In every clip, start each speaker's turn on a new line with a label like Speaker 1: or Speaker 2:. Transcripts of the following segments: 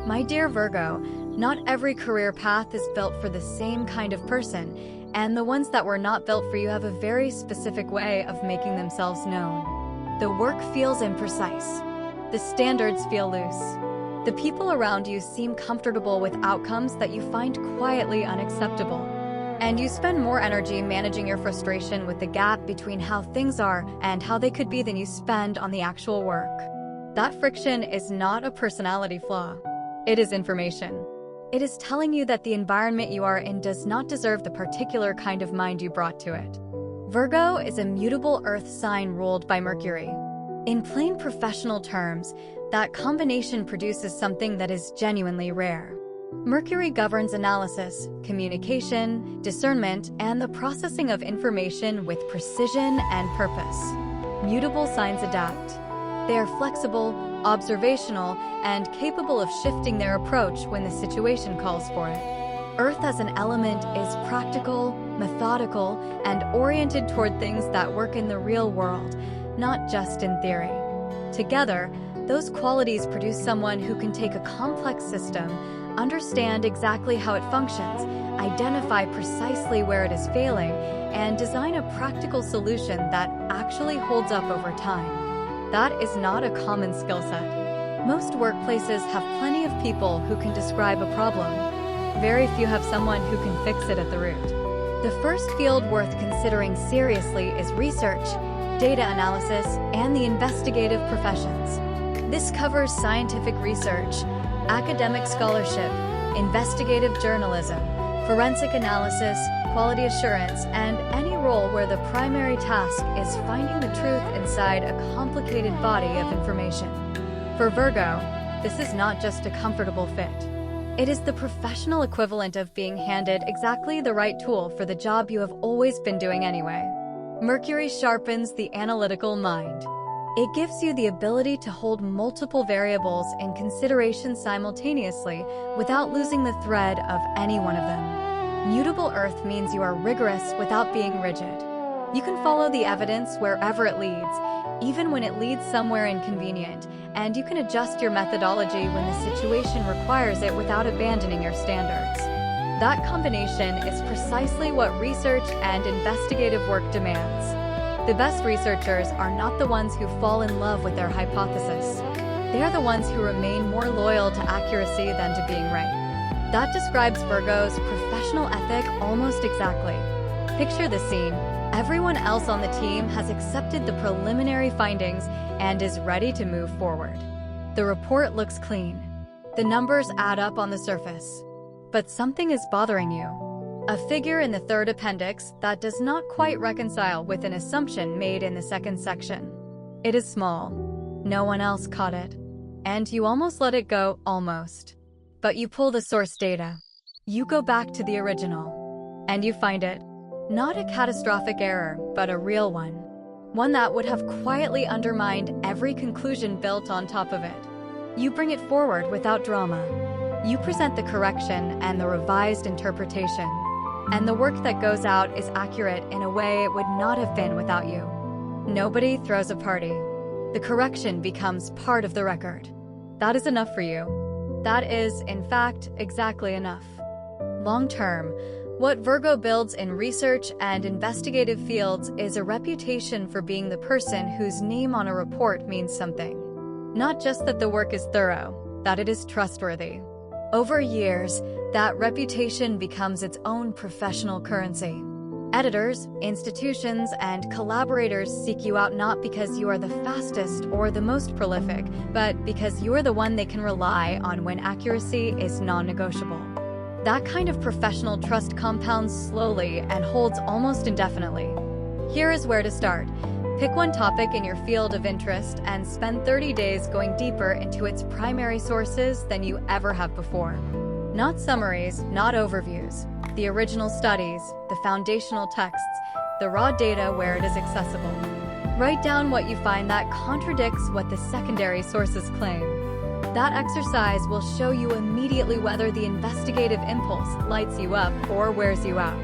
Speaker 1: My dear Virgo, not every career path is built for the same kind of person, and the ones that were not built for you have a very specific way of making themselves known. The work feels imprecise. The standards feel loose. The people around you seem comfortable with outcomes that you find quietly unacceptable. And you spend more energy managing your frustration with the gap between how things are and how they could be than you spend on the actual work. That friction is not a personality flaw. It is information. It is telling you that the environment you are in does not deserve the particular kind of mind you brought to it. Virgo is a mutable earth sign ruled by Mercury. In plain professional terms, that combination produces something that is genuinely rare. Mercury governs analysis, communication, discernment, and the processing of information with precision and purpose. Mutable signs adapt. They are flexible, observational, and capable of shifting their approach when the situation calls for it. Earth as an element is practical, methodical, and oriented toward things that work in the real world, not just in theory. Together, those qualities produce someone who can take a complex system, understand exactly how it functions, identify precisely where it is failing, and design a practical solution that actually holds up over time. That is not a common skill set. Most workplaces have plenty of people who can describe a problem. Very few have someone who can fix it at the root. The first field worth considering seriously is research, data analysis, and the investigative professions. This covers scientific research, academic scholarship, investigative journalism, forensic analysis, quality assurance, and any role where the primary task is finding the truth inside a complicated body of information. For Virgo, this is not just a comfortable fit. It is the professional equivalent of being handed exactly the right tool for the job you have always been doing anyway. Mercury sharpens the analytical mind. It gives you the ability to hold multiple variables in consideration simultaneously without losing the thread of any one of them. Mutable earth means you are rigorous without being rigid. You can follow the evidence wherever it leads, even when it leads somewhere inconvenient, and you can adjust your methodology when the situation requires it without abandoning your standards. That combination is precisely what research and investigative work demands. The best researchers are not the ones who fall in love with their hypothesis. They are the ones who remain more loyal to accuracy than to being right. That describes Virgo's professional ethic almost exactly. Picture the scene. Everyone else on the team has accepted the preliminary findings and is ready to move forward. The report looks clean. The numbers add up on the surface. But something is bothering you. A figure in the third appendix that does not quite reconcile with an assumption made in the second section. It is small. No one else caught it. And you almost let it go, almost. But you pull the source data. You go back to the original. And you find it. Not a catastrophic error, but a real one. One that would have quietly undermined every conclusion built on top of it. You bring it forward without drama. You present the correction and the revised interpretation. And the work that goes out is accurate in a way it would not have been without you. Nobody throws a party. The correction becomes part of the record. That is enough for you. That is, in fact, exactly enough. Long term, what Virgo builds in research and investigative fields is a reputation for being the person whose name on a report means something. Not just that the work is thorough, that it is trustworthy. Over years, that reputation becomes its own professional currency. Editors, institutions, and collaborators seek you out not because you are the fastest or the most prolific, but because you are the one they can rely on when accuracy is non-negotiable. That kind of professional trust compounds slowly and holds almost indefinitely. Here is where to start. Pick one topic in your field of interest and spend 30 days going deeper into its primary sources than you ever have before. Not summaries, not overviews. The original studies, the foundational texts, the raw data where it is accessible. Write down what you find that contradicts what the secondary sources claim. That exercise will show you immediately whether the investigative impulse lights you up or wears you out.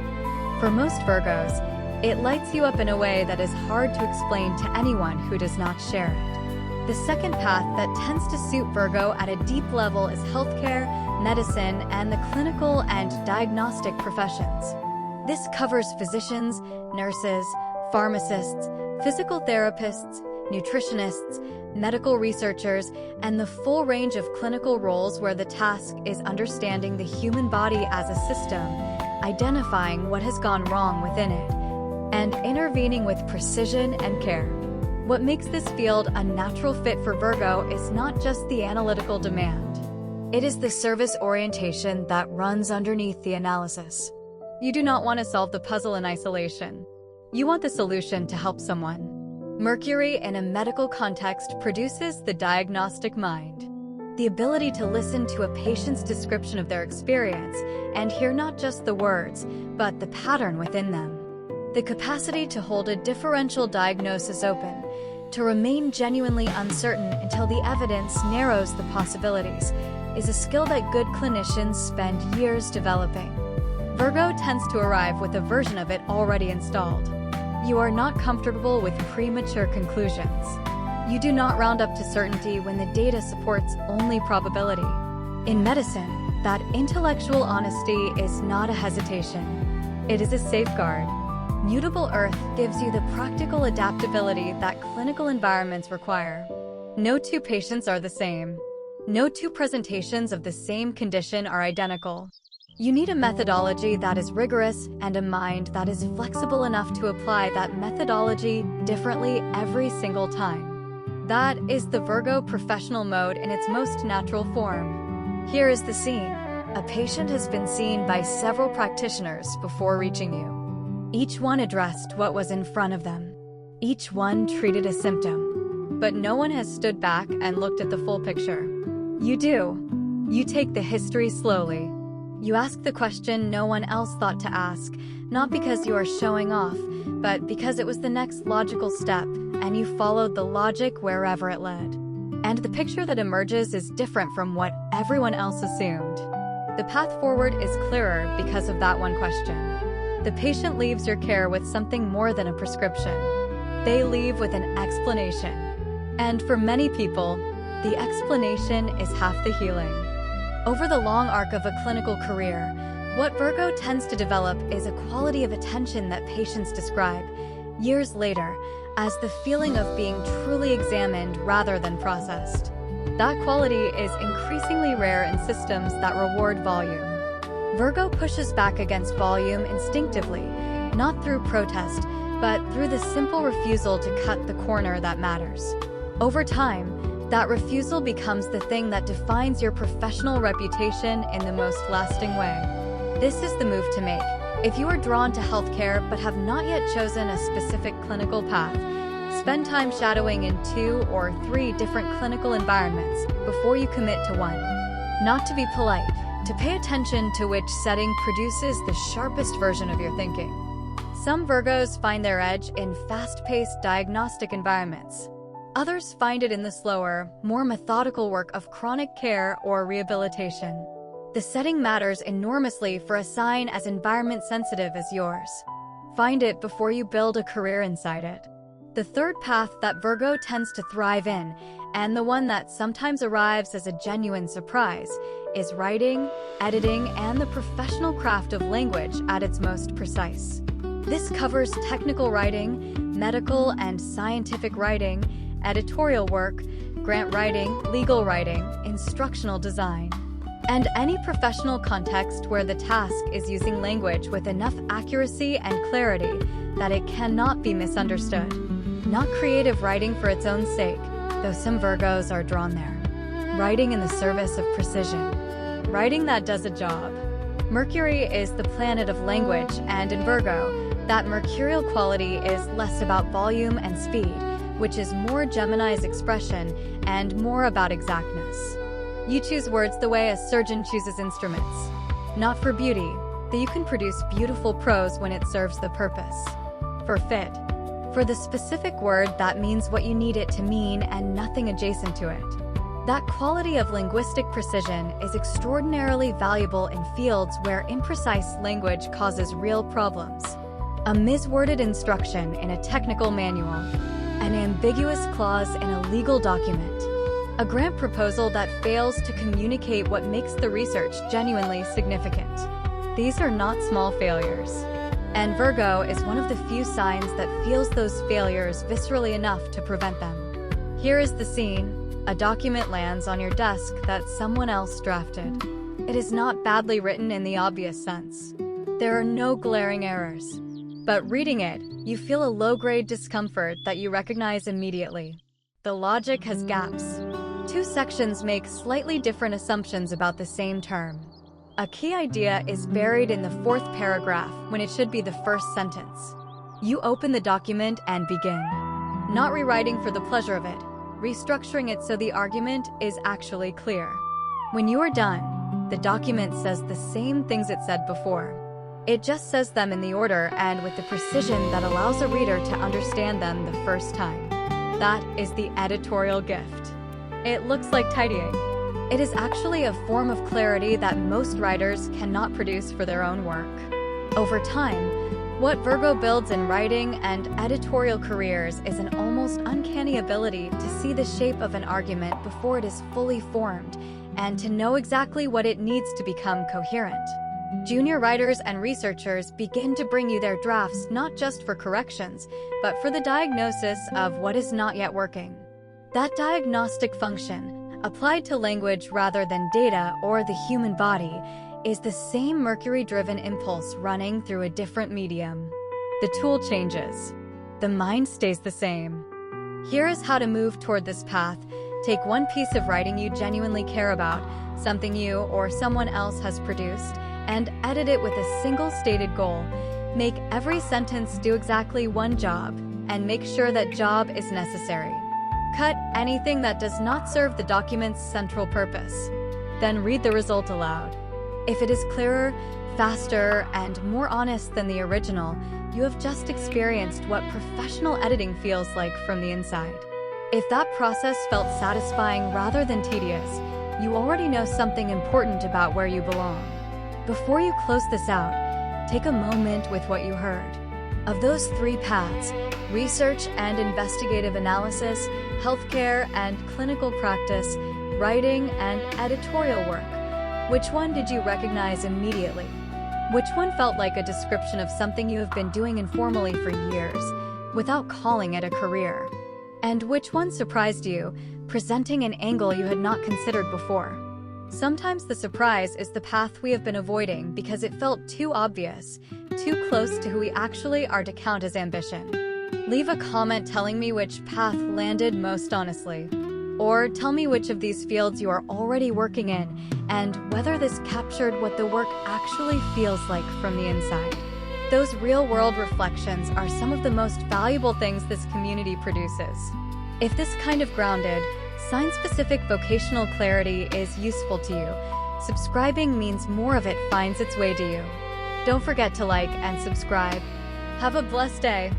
Speaker 1: For most Virgos, it lights you up in a way that is hard to explain to anyone who does not share it. The second path that tends to suit Virgo at a deep level is healthcare, medicine, and the clinical and diagnostic professions. This covers physicians, nurses, pharmacists, physical therapists, nutritionists, medical researchers, and the full range of clinical roles where the task is understanding the human body as a system, identifying what has gone wrong within it, and intervening with precision and care. What makes this field a natural fit for Virgo is not just the analytical demand. It is the service orientation that runs underneath the analysis. You do not want to solve the puzzle in isolation. You want the solution to help someone. Mercury in a medical context produces the diagnostic mind. The ability to listen to a patient's description of their experience and hear not just the words, but the pattern within them. The capacity to hold a differential diagnosis open, to remain genuinely uncertain until the evidence narrows the possibilities, is a skill that good clinicians spend years developing. Virgo tends to arrive with a version of it already installed. You are not comfortable with premature conclusions. You do not round up to certainty when the data supports only probability. In medicine, that intellectual honesty is not a hesitation. It is a safeguard. Mutable Earth gives you the practical adaptability that clinical environments require. No two patients are the same. No two presentations of the same condition are identical. You need a methodology that is rigorous and a mind that is flexible enough to apply that methodology differently every single time. That is the Virgo professional mode in its most natural form. Here is the scene. A patient has been seen by several practitioners before reaching you. Each one addressed what was in front of them. Each one treated a symptom. But no one has stood back and looked at the full picture. You do. You take the history slowly. You ask the question no one else thought to ask, not because you are showing off, but because it was the next logical step, and you followed the logic wherever it led. And the picture that emerges is different from what everyone else assumed. The path forward is clearer because of that one question. The patient leaves your care with something more than a prescription. They leave with an explanation. And for many people, the explanation is half the healing. Over the long arc of a clinical career, what Virgo tends to develop is a quality of attention that patients describe, years later, as the feeling of being truly examined rather than processed. That quality is increasingly rare in systems that reward volume. Virgo pushes back against volume instinctively, not through protest, but through the simple refusal to cut the corner that matters. Over time, that refusal becomes the thing that defines your professional reputation in the most lasting way. This is the move to make. If you are drawn to healthcare but have not yet chosen a specific clinical path, spend time shadowing in 2 or 3 different clinical environments before you commit to one. Not to be polite, to pay attention to which setting produces the sharpest version of your thinking. Some Virgos find their edge in fast-paced diagnostic environments. Others find it in the slower, more methodical work of chronic care or rehabilitation. The setting matters enormously for a sign as environment-sensitive as yours. Find it before you build a career inside it. The third path that Virgo tends to thrive in, and the one that sometimes arrives as a genuine surprise, is writing, editing, and the professional craft of language at its most precise. This covers technical writing, medical and scientific writing, editorial work, grant writing, legal writing, instructional design, and any professional context where the task is using language with enough accuracy and clarity that it cannot be misunderstood. Not creative writing for its own sake, though some Virgos are drawn there. Writing in the service of precision. Writing that does a job. Mercury is the planet of language, and in Virgo, that mercurial quality is less about volume and speed, which is more Gemini's expression and more about exactness. You choose words the way a surgeon chooses instruments. Not for beauty, though you can produce beautiful prose when it serves the purpose. For fit. For the specific word that means what you need it to mean and nothing adjacent to it. That quality of linguistic precision is extraordinarily valuable in fields where imprecise language causes real problems. A misworded instruction in a technical manual. an ambiguous clause in a legal document, a grant proposal that fails to communicate what makes the research genuinely significant. These are not small failures. And Virgo is one of the few signs that feels those failures viscerally enough to prevent them. Here is the scene. A document lands on your desk that someone else drafted. It is not badly written in the obvious sense. There are no glaring errors. But reading it, you feel a low-grade discomfort that you recognize immediately. The logic has gaps. Two sections make slightly different assumptions about the same term. A key idea is buried in the fourth paragraph when it should be the first sentence. You open the document and begin. Not rewriting for the pleasure of it, restructuring it so the argument is actually clear. When you are done, the document says the same things it said before. It just says them in the order and with the precision that allows a reader to understand them the first time. That is the editorial gift. It looks like tidying. It is actually a form of clarity that most writers cannot produce for their own work. Over time, what Virgo builds in writing and editorial careers is an almost uncanny ability to see the shape of an argument before it is fully formed and to know exactly what it needs to become coherent. Junior writers and researchers begin to bring you their drafts not just for corrections, but for the diagnosis of what is not yet working. That diagnostic function, applied to language rather than data or the human body, is the same Mercury-driven impulse running through a different medium. The tool changes. The mind stays the same. Here is how to move toward this path. Take one piece of writing you genuinely care about, something you or someone else has produced, and edit it with a single stated goal. Make every sentence do exactly one job, and make sure that job is necessary. Cut anything that does not serve the document's central purpose. Then read the result aloud. If it is clearer, faster, and more honest than the original, you have just experienced what professional editing feels like from the inside. If that process felt satisfying rather than tedious, you already know something important about where you belong. Before you close this out, take a moment with what you heard. Of those three paths, research and investigative analysis, healthcare and clinical practice, writing and editorial work, which one did you recognize immediately? Which one felt like a description of something you have been doing informally for years, without calling it a career? And which one surprised you, presenting an angle you had not considered before? Sometimes the surprise is the path we have been avoiding because it felt too obvious, too close to who we actually are to count as ambition. Leave a comment telling me which path landed most honestly. Or tell me which of these fields you are already working in and whether this captured what the work actually feels like from the inside. Those real-world reflections are some of the most valuable things this community produces. If this kind of grounded, sign-specific vocational clarity is useful to you, subscribing means more of it finds its way to you. Don't forget to like and subscribe. Have a blessed day.